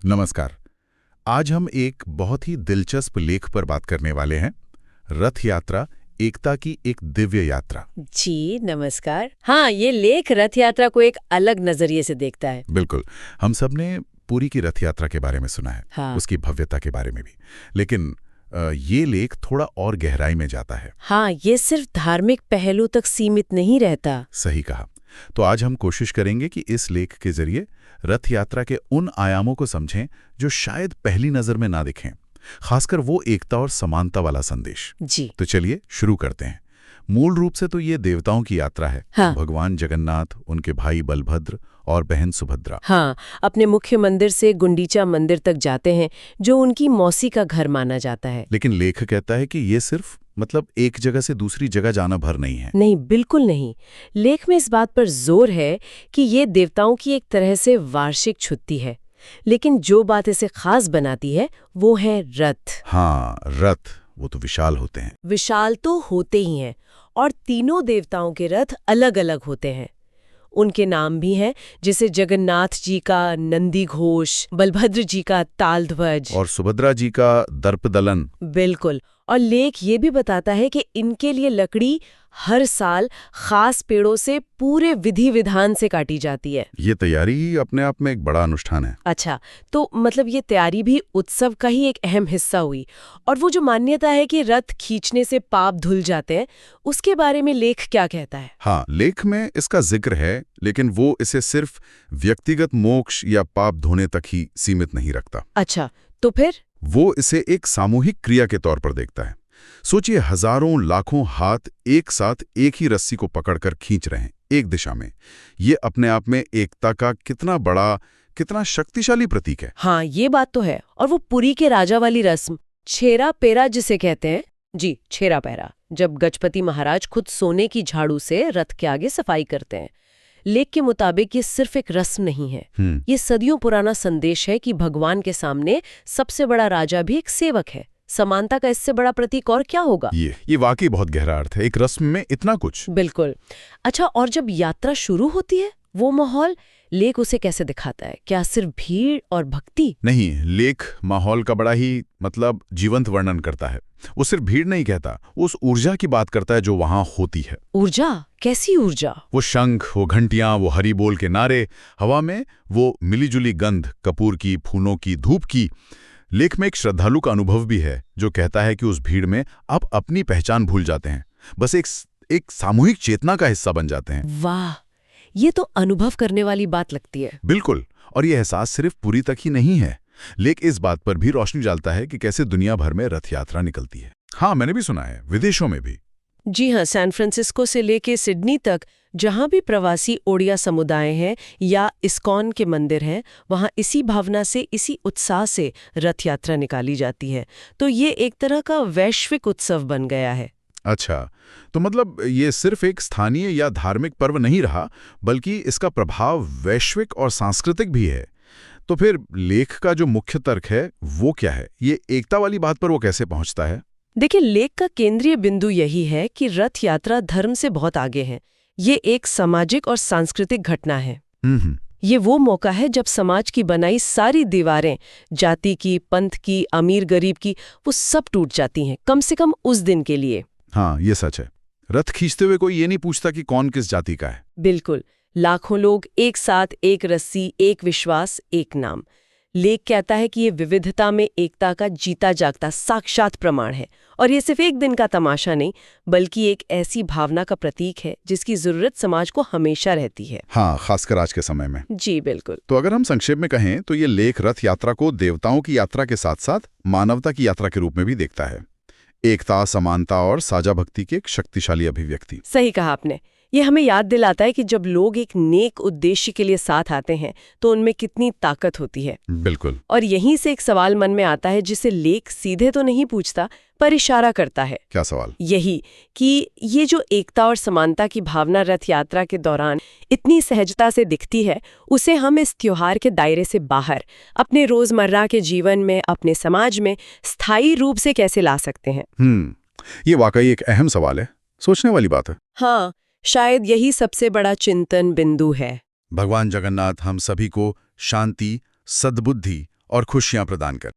नमस्कार। आज हम एक बहुत ही दिलचस्प लेख पर बात करने वाले हैं। रथ यात्रा, एकता की एक दिव्य यात्रा। जी नमस्कार। हाँ, ये लेख रथ यात्रा को एक अलग नजरिए से देखता है। बिल्कुल। हम सब ने पुरी की रथ यात्रा के बारे में सुना है, हाँ। उसकी भव्यता के बारे में भी, लेकिन ये लेख थोड़ा और गहराई में जाता है। हाँ, ये सिर्फ धार्मिक पहलू तक सीमित नहीं रहता। सही कहा। तो आज हम कोशिश करेंगे कि इस लेख के जरिए रथ यात्रा के उन आयामों को समझें जो शायद पहली नजर में ना दिखें, खासकर वो एकता और समानता वाला संदेश। जी तो चलिए शुरू करते हैं। मूल रूप से तो ये देवताओं की यात्रा है। हाँ। भगवान जगन्नाथ, उनके भाई बलभद्र और बहन सुभद्रा। हाँ, अपने मुख्य मंदिर से गुंडीचा मंदिर तक जाते हैं, जो उनकी मौसी का घर माना जाता है। लेकिन लेख कहता है कि ये सिर्फ एक जगह से दूसरी जगह जाना भर नहीं है। नहीं, बिल्कुल नहीं। लेख में इस बात पर जोर है कि ये देवताओं की एक तरह से वार्षिक छुट्टी है, लेकिन जो बात इसे खास बनाती है वो है रथ। हाँ, रथ वो तो विशाल होते हैं। विशाल तो होते ही हैं, और तीनों देवताओं के रथ अलग अलग होते हैं। उनके नाम भी हैं, जैसे जगन्नाथ जी का नंदी घोष, बलभद्र जी का तालध्वज और सुभद्रा जी का दर्पदलन। बिल्कुल। और लेख ये भी बताता है कि इनके लिए लकड़ी हर साल खास पेड़ों से पूरे विधि विधान से काटी जाती है। ये तैयारी ही अपने आप में एक बड़ा अनुष्ठान है। अच्छा, तो ये तैयारी भी उत्सव का ही एक अहम हिस्सा हुई। और वो जो मान्यता है कि रथ खींचने से पाप धुल जाते हैं, उसके बारे में लेख क्या कहता है? हाँ, लेख में इसका जिक्र है, लेकिन वो इसे सिर्फ व्यक्तिगत मोक्ष या पाप धोने तक ही सीमित नहीं रखता। अच्छा, तो फिर? वो इसे एक सामूहिक क्रिया के तौर पर देखता है। सोचिए, हजारों लाखों हाथ एक साथ एक ही रस्सी को पकड़कर खींच रहे हैं एक दिशा में। ये अपने आप में एकता का कितना बड़ा, कितना शक्तिशाली प्रतीक है। हाँ, ये बात तो है। और वो पुरी के राजा वाली रस्म, छेरा पेरा जिसे कहते हैं, जी छेरा पेरा, जब गजपति महाराज खुद सोने की झाड़ू से रथ के आगे सफाई करते हैं। लेख के मुताबिक ये सिर्फ एक रस्म नहीं है, ये सदियों पुराना संदेश है कि भगवान के सामने सबसे बड़ा राजा भी एक सेवक है। समानता का इससे बड़ा प्रतीक और क्या होगा? ये वाकई बहुत गहरा अर्थ है, एक रस्म में इतना कुछ। बिल्कुल। अच्छा, और जब यात्रा शुरू होती है, वो माहौल, लेख उसे कैसे दिखाता है? क्या सिर्फ भीड़ और भक्ति? नहीं, लेख माहौल का बड़ा ही जीवंत वर्णन करता है। वो सिर्फ भीड़ नहीं कहता, उस ऊर्जा की बात करता है जो वहां होती है। ऊर्जा? कैसी ऊर्जा? वो शंख, वो घंटियां, वो हरि बोल के नारे, हवा में वो मिलीजुली गंध, कपूर की, फूलों की, धूप की। लेख में एक श्रद्धालु का अनुभव भी है जो कहता है कि उस भीड़ में आप अपनी पहचान भूल जाते हैं, बस एक सामूहिक चेतना का हिस्सा बन जाते हैं। वाह, ये तो अनुभव करने वाली बात लगती है। बिल्कुल। और ये एहसास सिर्फ पुरी तक ही नहीं है, लेख इस बात पर भी रोशनी डालता है कि कैसे दुनिया भर में रथ यात्रा निकलती है। हाँ, मैंने भी सुना है, विदेशों में भी। जी हाँ, सैन फ्रांसिस्को से लेके सिडनी तक जहाँ भी प्रवासी ओडिया समुदाय हैं या इस्कॉन के मंदिर हैं, वहाँ इसी भावना से, इसी उत्साह से रथ यात्रा निकाली जाती है। तो ये एक तरह का वैश्विक उत्सव बन गया है। अच्छा, तो ये सिर्फ एक स्थानीय या धार्मिक पर्व नहीं रहा, बल्कि इसका प्रभाव वैश्विक और सांस्कृतिक भी है। तो फिर लेख का जो मुख्य तर्क है वो क्या है? ये एकता वाली बात पर वो कैसे पहुंचता है? देखिए, लेख का केंद्रीय बिंदु यही है कि रथ यात्रा धर्म से बहुत आगे है। ये एक सामाजिक और सांस्कृतिक घटना है। ये वो मौका है जब समाज की बनाई सारी दीवारें, जाति की, पंथ की, अमीर गरीब की, वो सब टूट जाती हैं, कम से कम उस दिन के लिए। हाँ, ये सच है। रथ खींचते हुए कोई ये नहीं पूछता कि कौन किस जाति का है। बिल्कुल। लाखों लोग एक साथ, एक रस्सी, एक विश्वास, एक नाम। लेख कहता है कि ये विविधता में एकता का जीता जागता साक्षात प्रमाण है। और ये सिर्फ एक दिन का तमाशा नहीं, बल्कि एक ऐसी भावना का प्रतीक है जिसकी जरूरत समाज को हमेशा रहती है। हाँ, खासकर आज के समय में। जी बिल्कुल। तो अगर हम संक्षेप में कहें तो ये लेख रथ यात्रा को देवताओं की यात्रा के साथ साथ मानवता की यात्रा के रूप में भी देखता है। एकता, समानता और साझा भक्ति की एक शक्तिशाली अभिव्यक्ति। सही कहा आपने। ये हमें याद दिलाता है कि जब लोग एक नेक उद्देश्य के लिए साथ आते हैं तो उनमें कितनी ताकत होती है। बिल्कुल। और यहीं से एक सवाल मन में आता है जिसे लेख सीधे तो नहीं पूछता, पर इशारा करता है। क्या सवाल? यही कि ये जो एकता और समानता की भावना रथ यात्रा के दौरान इतनी सहजता से दिखती है, उसे हम इस त्योहार के दायरे से बाहर अपने रोजमर्रा के जीवन में, अपने समाज में स्थायी रूप से कैसे ला सकते हैं? ये वाकई एक अहम सवाल है, सोचने वाली बात है। हाँ, शायद यही सबसे बड़ा चिंतन बिंदु है। भगवान जगन्नाथ हम सभी को शांति, सद्बुद्धि और खुशियां प्रदान कर।